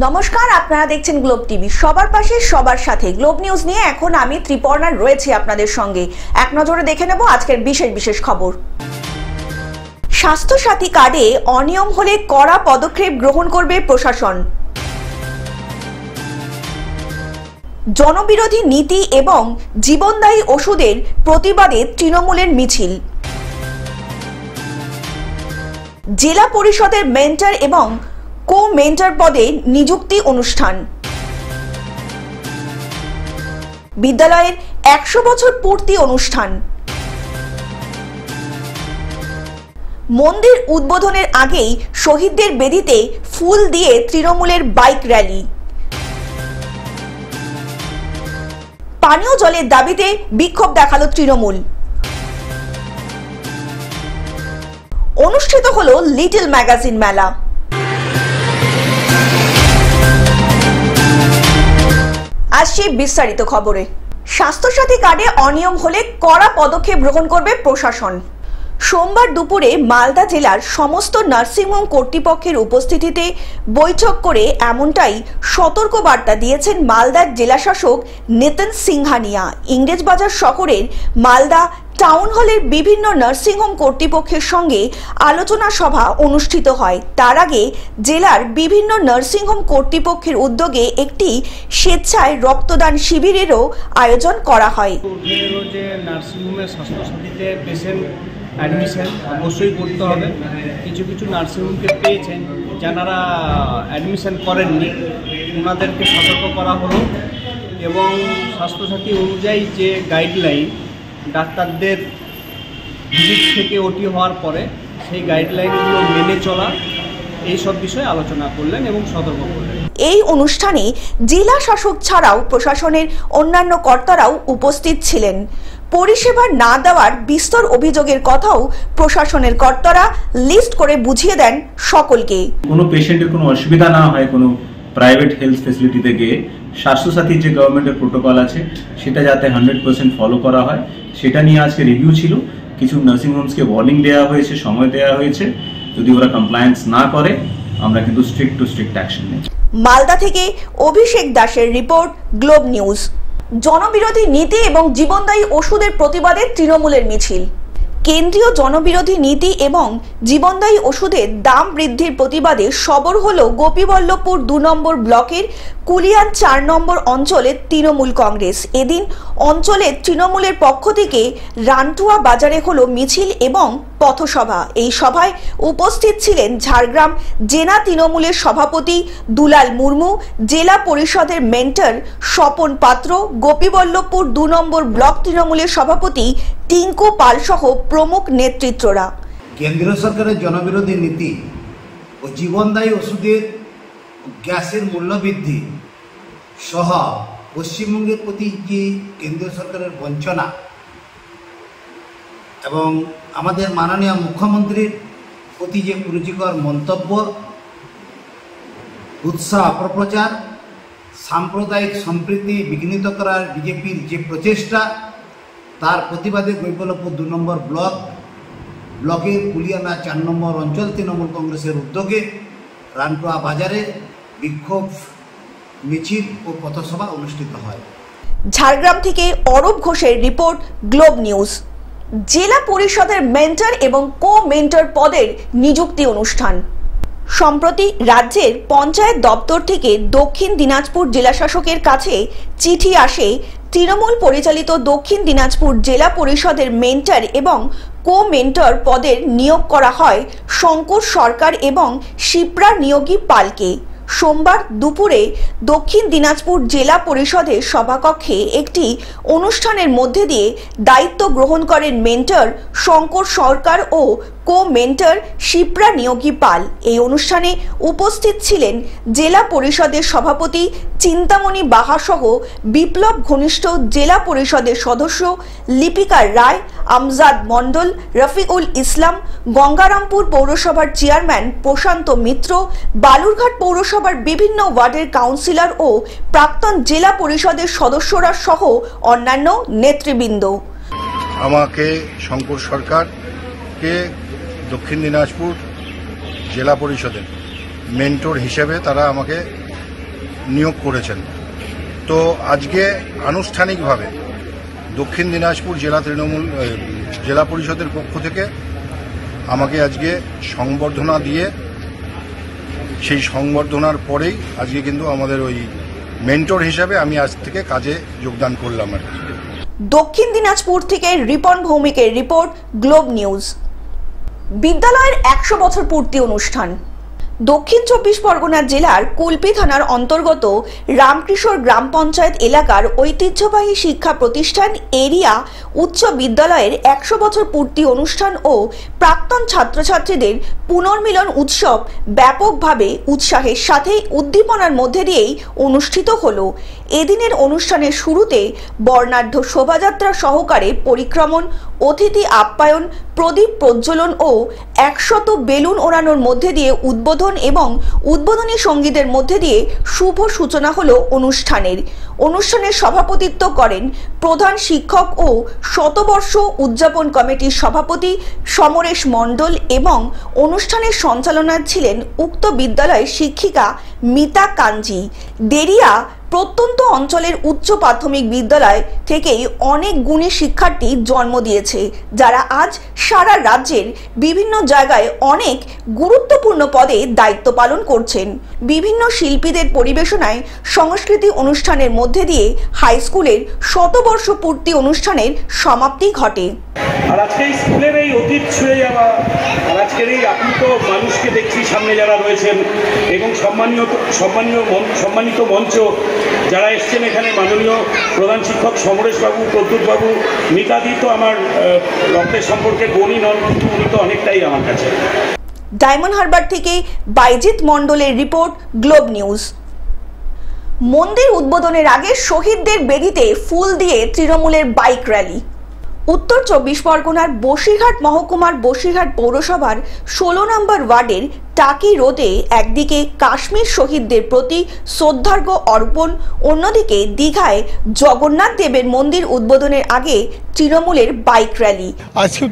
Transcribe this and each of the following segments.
নমস্কার, আপনারা দেখছেন গ্লোব টিভি। সবার পাশে সবার সাথে গ্লোব নিউজ নিয়ে এখন আমি ত্রিপর্ণা রয়েছি আপনাদের সঙ্গে। এক নজরে দেখে নেব আজকের বিশেষ খবর। স্বাস্থ্য সাথী কার্ডে অনিয়ম হলে কড়া পদক্ষেপ গ্রহণ করবে প্রশাসন। জনবিরোধী নীতি এবং জীবনদায়ী ওষুধের প্রতিবাদে তৃণমূলের মিছিল। জেলা পরিষদের মেন্টর এবং কো মেন্টর পদে নিযুক্তি অনুষ্ঠান। বিদ্যালয়ের 100 বছর পূর্তি অনুষ্ঠান। মন্দির উদ্বোধনের আগেই শহীদদের বেদিতে ফুল দিয়ে তৃণমূলের বাইক র্যালি। পানীয় জলের দাবিতে বিক্ষোভ দেখালো তৃণমূল। অনুষ্ঠিত হলো লিটল ম্যাগাজিন মেলা। আসছে বিস্তারিত খবরে। স্বাস্থ্যসাথী কার্ডে অনিয়ম হলে কড়া পদক্ষেপ গ্রহণ করবে প্রশাসন। সোমবার দুপুরে মালদা জেলার সমস্ত নার্সিংহোম কর্তৃপক্ষের উপস্থিতিতে বৈঠক করে এমনটাই সতর্ক বার্তা দিয়েছেন মালদার জেলাশাসক নিতিন সিংহানিয়া। ইংরেজবাজার শহরের মালদা টাউন হলের বিভিন্ন নার্সিংহোম কর্তৃপক্ষের সঙ্গে আলোচনা সভা অনুষ্ঠিত হয়। তার আগে জেলার বিভিন্ন নার্সিংহোম কর্তৃপক্ষের উদ্যোগে একটি স্বেচ্ছায় রক্তদান শিবিরেরও আয়োজন করা হয়। নার্সিংহোমের স্বাস্থ্যসাথীতে পেশেন্ট অ্যাডমিশন অবশ্যই করতে হবে। কিছু নার্সিংহোমকে পেয়েছেন যারা অ্যাডমিশন করেননি, ওনাদেরকে সতর্ক করা হলো এবং স্বাস্থ্যসাথী অনুযায়ী যে গাইডলাইন ডাক্তারদের ভিজিট থেকে ওটি হওয়ার পরে সেই গাইডলাইনগুলো মেনে চলা, এইসব বিষয়ে আলোচনা করলেন এবং সতর্ক করলেন। এই অনুষ্ঠানে জেলা শাসক ছাড়াও প্রশাসনের অন্যান্য কর্তারাও উপস্থিত ছিলেন। পরিষেবা না দেওয়ার বিস্তর অভিযোগের কথাও প্রশাসনের কর্তারা লিস্ট করে বুঝিয়ে দেন সকলকে। কোনো পেশেন্টের কোনো অসুবিধা না হয় কোনো প্রাইভেট হেলথ ফেসিলিটিতে গিয়ে স্বাস্থ্যসাথীর যে গভর্নমেন্টের প্রোটোকল আছে সেটা যাতে 100% ফলো করা হয় সেটা নিয়ে আজকে রিভিউ ছিল। কিছু নার্সিংহোমসকে ওয়ার্নিং দেওয়া হয়েছে, সময় দেওয়া হয়েছে, যদি ওরা কমপ্লায়েন্স না করে আমরা কিন্তু স্ট্রিক্ট অ্যাকশন নেব। মালদা থেকে অভিষেক দাসের রিপোর্ট, গ্লোব নিউজ। জনবিরোধী নীতি এবং জীবনদায়ী ওষুধের প্রতিবাদে তৃণমূলের মিছিল। কেন্দ্রীয় জনবিরোধী নীতি এবং জীবনদায়ী ওষুধের দাম বৃদ্ধির প্রতিবাদে সরব হল গোপীবল্লভপুর 2 নম্বর ব্লকের কুলিয়ান 4 নম্বর অঞ্চলের তৃণমূল কংগ্রেস। এদিন অঞ্চলের তৃণমূলের পক্ষ থেকে রানটুয়া বাজারে হলো মিছিল এবং পথসভা। এই সভায় উপস্থিত ছিলেন ঝাড়গ্রাম জেলা তৃণমূলের সভাপতি দুলাল মুর্মু, জেলা পরিষদের মেন্টর স্বপন পাত্র, গোপীবল্লভপুর 2 নম্বর ব্লক তৃণমূলের সভাপতি টিঙ্কু পাল সহ প্রমুখ নেতৃত্বরা। কেন্দ্রীয় সরকারের জনবিরোধী নীতি ও জীবনদায়ী ওষুধের গ্যাসের মূল্য বৃদ্ধি সহ পশ্চিমবঙ্গের প্রতি যে কেন্দ্রীয় সরকারের বঞ্চনা এবং আমাদের মাননীয় মুখ্যমন্ত্রীর প্রতি যে কুরুচিকর মন্তব্য, উৎসাহ অপপ্রচার, সাম্প্রদায়িক সম্প্রীতি বিঘ্নিত করার বিজেপির যে প্রচেষ্টা, তার প্রতিবাদে গোপীবল্লভপুর 2 নম্বর ব্লকের কুলিয়ানা 4 নম্বর অঞ্চল তৃণমূল কংগ্রেসের উদ্যোগে রানটুয়া বাজারে বিক্ষোভ মিছিল ও পথসভা অনুষ্ঠিত হয়। ঝাড়গ্রাম থেকে অরূপ ঘোষের রিপোর্ট, গ্লোব নিউজ। জেলা পরিষদের মেন্টর এবং কো মেন্টর পদের নিযুক্তি অনুষ্ঠান। সম্প্রতি রাজ্যের পঞ্চায়েত দপ্তর থেকে দক্ষিণ দিনাজপুর জেলাশাসকের কাছে চিঠি আসে তৃণমূল পরিচালিত দক্ষিণ দিনাজপুর জেলা পরিষদের মেন্টর এবং কো মেন্টর পদের নিয়োগ করা হয় শঙ্কর সরকার এবং শিপ্রা নিয়োগী পালকে। সোমবার দুপুরে দক্ষিণ দিনাজপুর জেলা পরিষদের সভাকক্ষে একটি অনুষ্ঠানের মধ্যে দিয়ে দায়িত্ব গ্রহণ করেন মেন্টর শঙ্কর সরকার ও কো মেন্টর শিপ্রা নিয়োগী পাল। এই অনুষ্ঠানে উপস্থিত ছিলেন জেলা পরিষদের সভাপতি চিন্তামণি বাহা সহ বিপ্লব ঘনিষ্ঠ জেলা পরিষদের সদস্য লিপিকা রায়, আমজাদ মণ্ডল, রফিকুল ইসলাম, গঙ্গারামপুর পৌরসভার চেয়ারম্যান প্রশান্ত মিত্র, বালুরঘাট পৌরসভার বিভিন্ন ওয়ার্ডের কাউন্সিলর ও প্রাক্তন জেলা পরিষদের সদস্যরা সহ অন্যান্য নেতৃবৃন্দ। আমাকে শঙ্কর সরকারকে দক্ষিণ দিনাজপুর জেলা পরিষদের মেন্টর হিসেবে তারা আমাকে নিয়োগ করেছেন। তো আজকে আনুষ্ঠানিকভাবে দক্ষিণ দিনাজপুর জেলা পরিষদের পক্ষ থেকে আমাকে আজকে সংবর্ধনা দিয়ে, সেই সংবর্ধনার পরেই আজকে কিন্তু আমাদের ওই মেন্টর হিসাবে আমি আজ থেকে কাজে যোগদান করলাম আর কি। দক্ষিণ দিনাজপুর থেকে রিপন ভৌমিকের রিপোর্ট, গ্লোব নিউজ। বিদ্যালয়ের 100 বছর পূর্তি অনুষ্ঠান। দক্ষিণ 24 পরগনা জেলার কুলপি থানার অন্তর্গত রামকৃষ্ণ গ্রাম পঞ্চায়েত এলাকার ঐতিহ্যবাহী শিক্ষা প্রতিষ্ঠান এরিয়া উচ্চ বিদ্যালয়ের 100 বছর পূর্তি অনুষ্ঠান ও প্রাক্তন ছাত্রছাত্রীদের পুনর্মিলন উৎসব ব্যাপকভাবে উৎসাহের সাথে উদ্দীপনার মধ্যে দিয়েই অনুষ্ঠিত হলো। এদিনের অনুষ্ঠানের শুরুতে বর্ণাঢ্য শোভাযাত্রা সহকারে পরিক্রমণ, অতিথি আপ্যায়ন, প্রদীপ প্রজ্বলন ও 100 বেলুন ওড়ানোর মধ্যে দিয়ে উদ্বোধন এবং উদ্বোধনী সঙ্গীতের মধ্যে দিয়ে শুভ সূচনা হলো অনুষ্ঠানের সভাপতিত্ব করেন প্রধান শিক্ষক ও শতবর্ষ উদযাপন কমিটির সভাপতি সমরেশ মণ্ডল এবং অনুষ্ঠানের সঞ্চালনায় ছিলেন উক্ত বিদ্যালয়ের শিক্ষিকা মিতা কাঞ্জি। দেরিয়া প্রত্যন্ত অঞ্চলের উচ্চ প্রাথমিক বিদ্যালয় থেকেই অনেক গুণী শিক্ষার্থী জন্ম দিয়েছে, যারা আজ সারা রাজ্যের বিভিন্ন জায়গায় অনেক গুরুত্বপূর্ণ পদে দায়িত্ব পালন করছেন। বিভিন্ন শিল্পীদের পরিবেশনায় সংস্কৃতি অনুষ্ঠানের মধ্যে দিয়ে হাই স্কুলের শতবর্ষ পূর্তি অনুষ্ঠানের সমাপ্তি ঘটে। আর আজকে এই স্কুলের এই অতীত ছুঁয়ে যাওয়া, আর আজকের এই আপ্লুত মানুষকে দেখছি সামনে যারা রয়েছেন এবং সম্মানিত মঞ্চ যারা এসছেন এখানে, মাননীয় প্রধান শিক্ষক সমরেশবাবু, প্রদ্যুৎবাবু, মিতাদি তো আমার রক্তের সম্পর্কের বোনই নন, কিন্তু উনি তো অনেকটাই আমার কাছে। ডায়মন্ড হারবার থেকে বাইজিৎ মণ্ডলের রিপোর্ট, গ্লোব নিউজ। মন্দির উদ্বোধনের আগে শহীদদের বেদিতে ফুল দিয়ে তৃণমূলের বাইক র্যালি। উত্তর 24 পরগনার বসিরহাট মহকুমার বসিরহাট পৌরসভার 16 নম্বর ওয়ার্ডের টাকি রোডে একদিকে কাশ্মীর শহীদদের প্রতি শ্রদ্ধার্ঘ অর্পণ, অন্যদিকে দীঘায় জগন্নাথ দেবের মন্দির উদ্বোধনের আগে তৃণমূলের বাইক র্যালি। আজকেও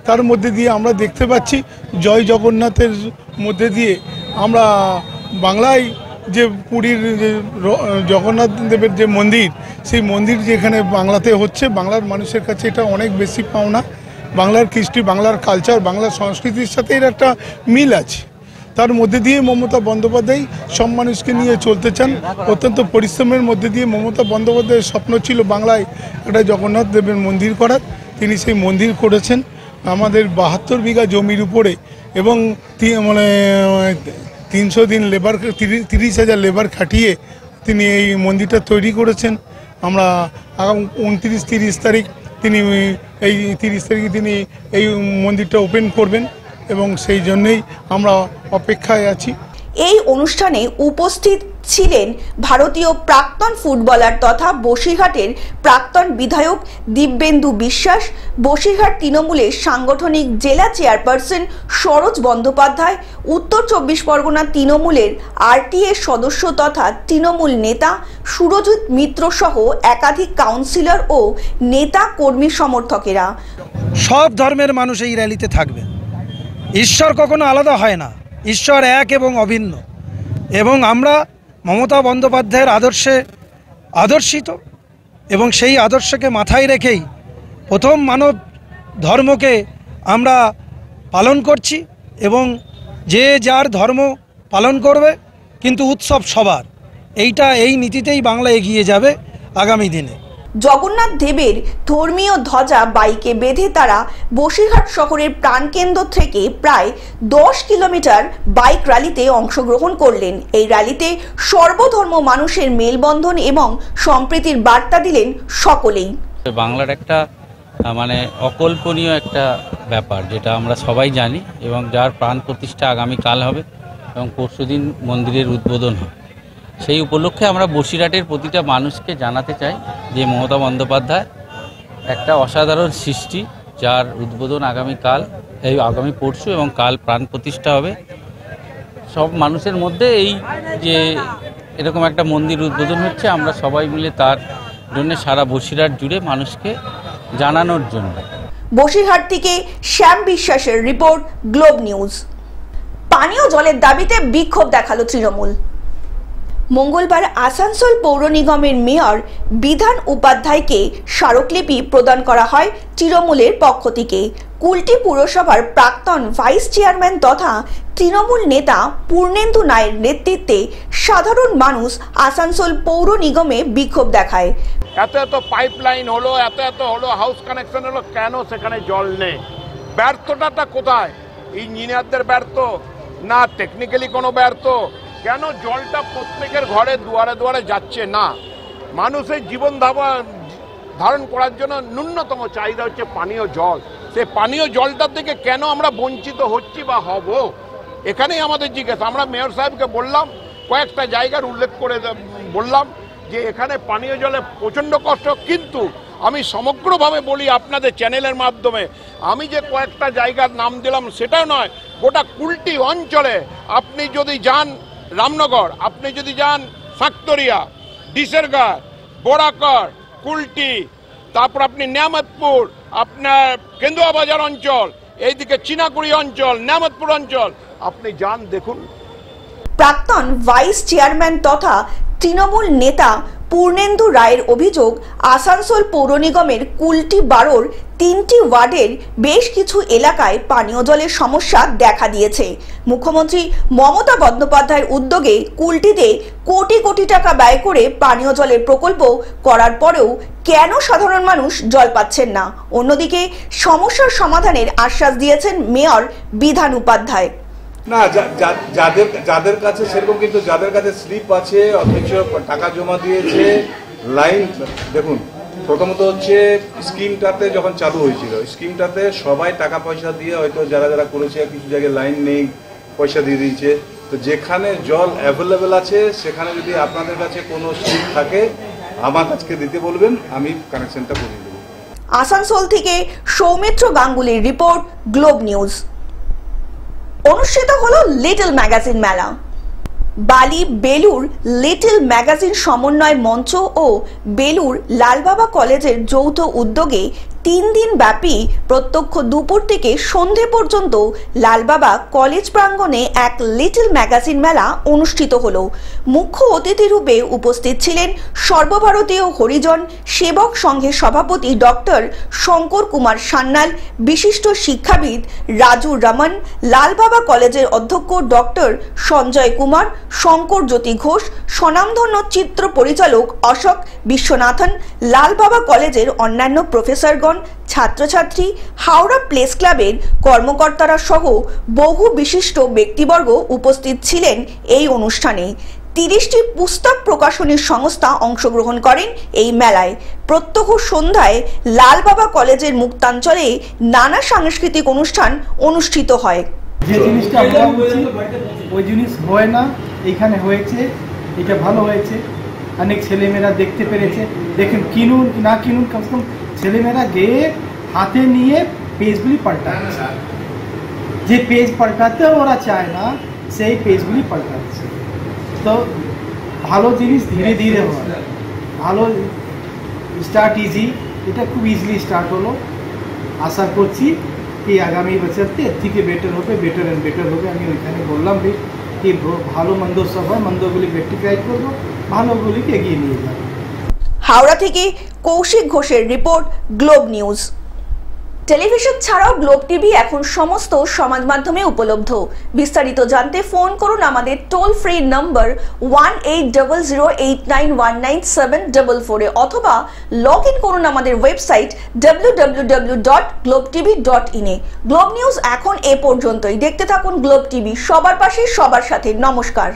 তার মধ্যে দিয়ে আমরা দেখতে পাচ্ছি জয় জগন্নাথের মধ্যে দিয়ে আমরা বাংলায় যে পুরীর জগন্নাথ দেবের যে মন্দির, সেই মন্দির যেখানে বাংলাতে হচ্ছে, বাংলার মানুষের কাছে এটা অনেক বেশি পাওনা। বাংলার কৃষ্টি, বাংলার কালচার, বাংলার সংস্কৃতির সাথে এর একটা মিল আছে। তার মধ্যে দিয়ে মমতা বন্দ্যোপাধ্যায় সব মানুষকে নিয়ে চলতে চান। অত্যন্ত পরিশ্রমের মধ্যে দিয়ে মমতা বন্দ্যোপাধ্যায়ের স্বপ্ন ছিল বাংলায় একটা জগন্নাথ দেবের মন্দির করার। তিনি সেই মন্দির করেছেন আমাদের 72 বিঘা জমির উপরে এবং 300 দিন লেবার, 30,000 লেবার খাটিয়ে তিনি এই মন্দিরটা তৈরি করেছেন। আমরা আগামী 29-30 তারিখ তিনি এই 30 তারিখে তিনি এই মন্দিরটা ওপেন করবেন এবং সেই জন্যই আমরা অপেক্ষায় আছি। এই অনুষ্ঠানে উপস্থিত ছিলেন ভারতীয় প্রাক্তন ফুটবলার তথা বসিরহাটের প্রাক্তন বিধায়ক দিব্যেন্দু বিশ্বাস, বসিরহাট তৃণমূলের সাংগঠনিক জেলা চেয়ারপারসন সরোজ বন্দ্যোপাধ্যায়, উত্তর 24 পরগনা তৃণমূলের আরটিএ সদস্য তথা তৃণমূল নেতা সুরজিৎ মিত্র সহ একাধিক কাউন্সিলর ও নেতা কর্মী সমর্থকেরা। সব ধর্মের মানুষ এই র্যালিতে থাকবে। ঈশ্বর কখনো আলাদা হয় না, ঈশ্বর এক এবং অভিন্ন, এবং আমরা মমতা বন্দ্যোপাধ্যায়ের আদর্শে আদর্শিত এবং সেই আদর্শকে মাথায় রেখেই প্রথম মানব ধর্মকে আমরা পালন করছি এবং যে যার ধর্ম পালন করবে, কিন্তু উৎসব সবার। এই নীতিতেই বাংলা এগিয়ে যাবে আগামী দিনে। জগন্নাথ দেবের ধর্মীয় ধ্বজা বাইকে বেঁধে তারা বসিরহাট শহরের প্রাণকেন্দ্র থেকে প্রায় 10 কিলোমিটার বাইক র্যালিতে অংশগ্রহণ করলেন। এই র্যালিতে সর্বধর্ম মানুষের মেলবন্ধন এবং সম্প্রীতির বার্তা দিলেন সকলেই। বাংলার একটা অকল্পনীয় একটা ব্যাপার, যেটা আমরা সবাই জানি এবং যার প্রাণ প্রতিষ্ঠা আগামীকাল হবে এবং পরশুদিন মন্দিরের উদ্বোধন হবে। সেই উপলক্ষে আমরা বসিরহাটের প্রতিটা মানুষকে জানাতে চাই যে মমতা বন্দ্যোপাধ্যায় একটা অসাধারণ সৃষ্টি, যার উদ্বোধন আগামী পরশু এবং কাল প্রাণ প্রতিষ্ঠা হবে। সব মানুষের মধ্যে এই যে এরকম একটা মন্দির উদ্বোধন হচ্ছে, আমরা সবাই মিলে তার জন্য সারা বসিরহাট জুড়ে মানুষকে জানানোর জন্য। বসিরহাট থেকে শ্যাম বিশ্বাসের রিপোর্ট, গ্লোব নিউজ। পানীয় জলের দাবিতে বিক্ষোভ দেখালো তৃণমূল। মঙ্গলবার আসানসোল পৌর নিগমের মেয়র বিধান উপাধ্যায়কে স্মারকলিপি প্রদান করা হয় তৃণমূলের পক্ষ থেকে। কুলটি পুরসভার প্রাক্তন ভাইস চেয়ারম্যান তথা তৃণমূল নেতা পূর্ণেন্দু নায়ের নেতৃত্বে সাধারণ মানুষ আসানসোল পৌর নিগমে বিক্ষোভ দেখায়। এত পাইপলাইন হলো, এত হলো, হাউস কানেকশন হলো, কেন সেখানে জল নেই? ব্যর্থতাটা কোথায়? ইঞ্জিনিয়ারদের ব্যর্থ না টেকনিক্যালি কোনো ব্যর্থ? কেন জলটা প্রত্যেকের ঘরে দুয়ারে দুয়ারে যাচ্ছে না? মানুষের জীবন ধারণ করার জন্য ন্যূনতম চাহিদা হচ্ছে পানীয় জল। সেই পানীয় জলটার থেকে কেন আমরা বঞ্চিত হচ্ছি বা হব, এখানেই আমাদের জিজ্ঞাসা। আমরা মেয়র সাহেবকে বললাম, কয়েকটা জায়গার উল্লেখ করে বললাম যে এখানে পানীয় জলে প্রচণ্ড কষ্ট। কিন্তু আমি সমগ্রভাবে বলি আপনাদের চ্যানেলের মাধ্যমে, আমি যে কয়েকটা জায়গার নাম দিলাম সেটাও নয়, গোটা কুলটি অঞ্চলে আপনি যদি যান রামনগর, আপনি যদি যান সাক্তরিয়া, ডিসেরগাঁ, বোরাকর, কুলটি, তারপর আপনি নিয়ামতপুর, আপনার কেন্দুয়া বাজার অঞ্চল, এইদিকে চিনাকুড়ি অঞ্চল, নিয়ামতপুর অঞ্চল, আপনি যান দেখুন। প্রাক্তন ভাইস চেয়ারম্যান তথা তৃণমূল নেতা পূর্ণেন্দু রায়ের অভিযোগ, আসানসোল পৌর নিগমের কুলটি বারোর 3টি ওয়ার্ডের বেশ কিছু এলাকায় পানীয় জলের সমস্যা দেখা দিয়েছে। মুখ্যমন্ত্রী মমতা বন্দ্যোপাধ্যায়ের উদ্যোগে কুলটিতে কোটি কোটি টাকা ব্যয় করে পানীয় জলের প্রকল্প করার পরেও কেন সাধারণ মানুষ জল পাচ্ছেন না? অন্যদিকে সমস্যার সমাধানের আশ্বাস দিয়েছেন মেয়র বিধান উপাধ্যায়। না, যাদের কাছে সেরকম, কিন্তু যাদের কাছে স্লিপ আছে অথচ টাকা জমা দিয়েছে, লাইন দেখুন, প্রথমত হচ্ছে স্কিমটাতে যখন চালু হয়েছিল, স্কিমটাতে সবাই টাকা পয়সা দিয়ে হয়তো যারা করেছে, কিছু জায়গায় লাইন নেই, পয়সা দিয়ে দিয়েছে। তো যেখানে জল অ্যাভেলেবেল আছে সেখানে যদি আপনাদের কাছে কোনো স্লিপ থাকে আমার কাছে দিতে বলবেন, আমি কানেকশনটা করে দেবো। আসানসোল থেকে সৌমিত্র গাঙ্গুলির রিপোর্ট, গ্লোব নিউজ। অনুষ্ঠিত হলো লিটল ম্যাগাজিন মেলা। বালি বেলুর লিটল ম্যাগাজিন সমন্বয় মঞ্চ ও বেলুর লালবাবা কলেজের যৌথ উদ্যোগে 3 দিন ব্যাপী প্রত্যক্ষ দুপুর থেকে সন্ধে পর্যন্ত লালবাবা কলেজ প্রাঙ্গণে এক লিটল ম্যাগাজিন মেলা অনুষ্ঠিত হলো। মুখ্য অতিথি রূপে উপস্থিত ছিলেন সর্বভারতীয় হরিজন সেবক সংঘের সভাপতি ডক্টর শঙ্কর কুমার সান্যাল, বিশিষ্ট শিক্ষাবিদ রাজু রমন, লালবাবা কলেজের অধ্যক্ষ ডক্টর সঞ্জয় কুমার, শঙ্কর জ্যোতি ঘোষ, স্বনামধন্য চিত্র পরিচালক অশোক বিশ্বনাথন, লালবাবা কলেজের অন্যান্য প্রফেসরগণ, ছাত্রছাত্রী, হাওড়া প্লেস ক্লাবের কর্মকর্তারা সহ বহু বিশিষ্ট ব্যক্তিবর্গ উপস্থিত ছিলেন এই অনুষ্ঠানে। 30টি পুস্তক প্রকাশনী সংস্থা অংশগ্রহণ করেন এই মেলায়। প্রত্যহ সন্ধ্যায় লালবাবা কলেজের মুক্তাঞ্চলে নানা সাংস্কৃতিক অনুষ্ঠান অনুষ্ঠিত হয়। যে জিনিসটা হওয়া উচিত ওই জিনিস হয় না, এখানে হয়েছে, এটা ভালো হয়েছে। অনেক ছেলেমেয়েরা দেখতে পেরেছে। দেখেন, কিনুন না কিনুন, কমসে কম ছেলেমেয়েরা গিয়ে হাতে নিয়ে পেজগুলি পাল্টাচ্ছে। যে পেজ পাল্টাতে ওরা চায় না সেই পেজগুলি পাল্টাচ্ছে। তো ভালো জিনিস ধীরে ধীরে হয়, ভালো স্টার্ট ইজি, এটা খুব ইজিলি স্টার্ট হলো। আশা করছি কি আগামী বছরতে এর থেকে বেটার হবে, বেটার অ্যান্ড বেটার হবে। আমি ওইখানে বললাম কি ভালো মন্দ সব হয়, মন্দগুলি রেকটিফাই করবো, ভালোগুলিকে এগিয়ে নিয়ে যাবো। হাওড়া থেকে কৌশিক ঘোষের রিপোর্ট, গ্লোব নিউজ। টেলিভিশন ছাড়াও গ্লোব টিভি এখন সমস্ত সমাজ মাধ্যমে উপলব্ধ। বিস্তারিত জানতে ফোন করুন আমাদের টোল ফ্রি নম্বর 1800891974 অথবা লগ ইন করুন আমাদের ওয়েবসাইট www.globetv.in এ। গ্লোব নিউজ এখন এ পর্যন্তই। দেখতে থাকুন গ্লোব টিভি, সবার পাশে সবার সাথে। নমস্কার।